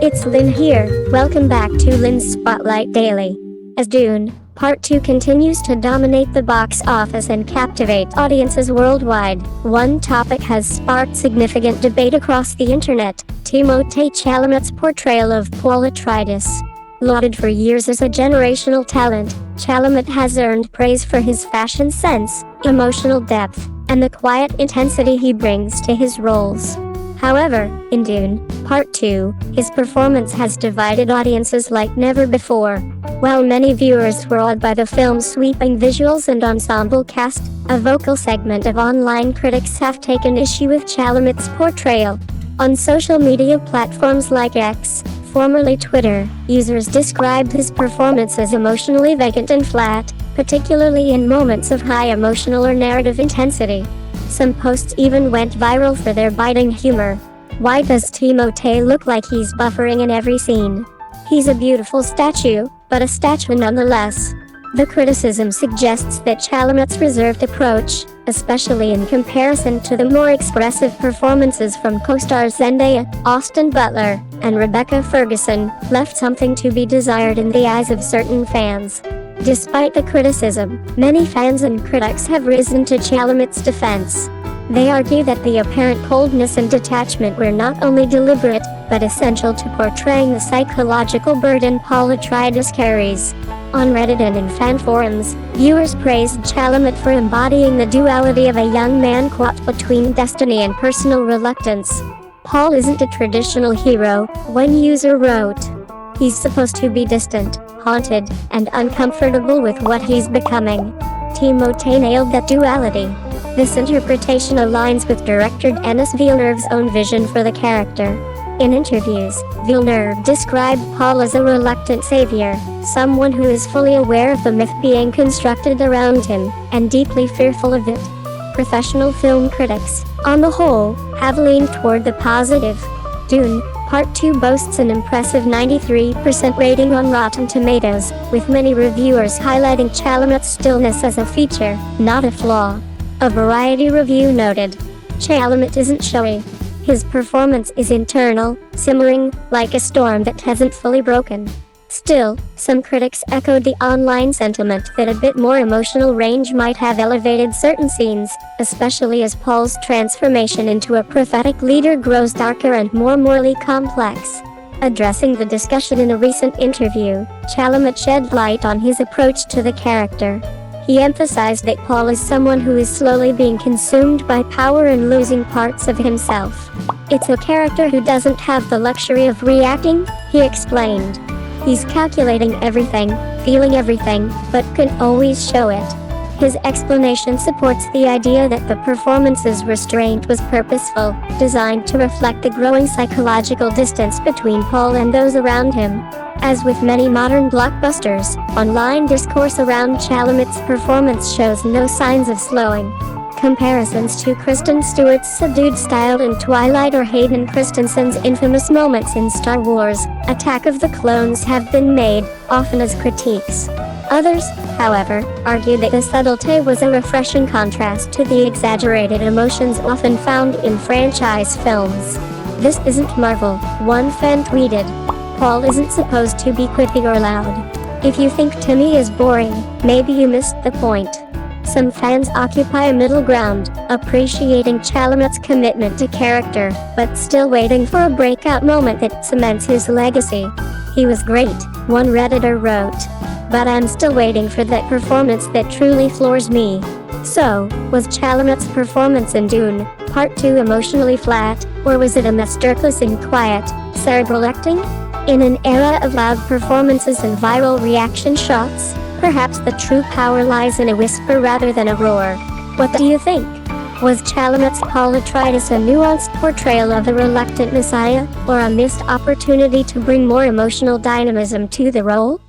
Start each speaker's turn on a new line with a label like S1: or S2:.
S1: It's Lynn here, welcome back to Lynn's Spotlight Daily. As Dune Part 2 continues to dominate the box office and captivate audiences worldwide, one topic has sparked significant debate across the internet: Timothée Chalamet's portrayal of Paul Atreides. Lauded for years as a generational talent, Chalamet has earned praise for his fashion sense, emotional depth, and the quiet intensity he brings to his roles. However, in Dune Part 2, his performance has divided audiences like never before. While many viewers were awed by the film's sweeping visuals and ensemble cast, a vocal segment of online critics have taken issue with Chalamet's portrayal. On social media platforms like X, formerly Twitter, users described his performance as emotionally vacant and flat, particularly in moments of high emotional or narrative intensity. Some posts even went viral for their biting humor. Why does Timothée look like he's buffering in every scene? He's a beautiful statue, but a statue nonetheless. The criticism suggests that Chalamet's reserved approach, especially in comparison to the more expressive performances from co-stars Zendaya, Austin Butler, and Rebecca Ferguson, left something to be desired in the eyes of certain fans. Despite the criticism, many fans and critics have risen to Chalamet's defense. They argue that the apparent coldness and detachment were not only deliberate, but essential to portraying the psychological burden Paul Atreides carries. On Reddit and in fan forums, viewers praised Chalamet for embodying the duality of a young man caught between destiny and personal reluctance. Paul isn't a traditional hero, one user wrote. He's supposed to be distant, haunted, and uncomfortable with what he's becoming. Timothée nailed that duality. This interpretation aligns with director Denis Villeneuve's own vision for the character. In interviews, Villeneuve described Paul as a reluctant savior, someone who is fully aware of the myth being constructed around him, and deeply fearful of it. Professional film critics, on the whole, have leaned toward the positive. Dune Part 2 boasts an impressive 93% rating on Rotten Tomatoes, with many reviewers highlighting Chalamet's stillness as a feature, not a flaw. A Variety review noted, "Chalamet isn't showy. His performance is internal, simmering, like a storm that hasn't fully broken." Still, some critics echoed the online sentiment that a bit more emotional range might have elevated certain scenes, especially as Paul's transformation into a prophetic leader grows darker and more morally complex. Addressing the discussion in a recent interview, Chalamet shed light on his approach to the character. He emphasized that Paul is someone who is slowly being consumed by power and losing parts of himself. "It's a character who doesn't have the luxury of reacting," he explained. "He's calculating everything, feeling everything, but can't always show it." His explanation supports the idea that the performance's restraint was purposeful, designed to reflect the growing psychological distance between Paul and those around him. As with many modern blockbusters, online discourse around Chalamet's performance shows no signs of slowing. Comparisons to Kristen Stewart's subdued style in Twilight or Hayden Christensen's infamous moments in Star Wars: Attack of the Clones have been made, often as critiques. Others, however, argue that the subtlety was a refreshing contrast to the exaggerated emotions often found in franchise films. "This isn't Marvel," one fan tweeted. "Paul isn't supposed to be quippy or loud. If you think Timmy is boring, maybe you missed the point." Some fans occupy a middle ground, appreciating Chalamet's commitment to character, but still waiting for a breakout moment that cements his legacy. "He was great," one Redditor wrote, "but I'm still waiting for that performance that truly floors me." So, was Chalamet's performance in Dune Part 2 emotionally flat, or was it a masterclass in quiet, cerebral acting? In an era of loud performances and viral reaction shots, perhaps the true power lies in a whisper rather than a roar. What do you think? Was Chalamet's Paul Atreides a nuanced portrayal of a reluctant messiah, or a missed opportunity to bring more emotional dynamism to the role?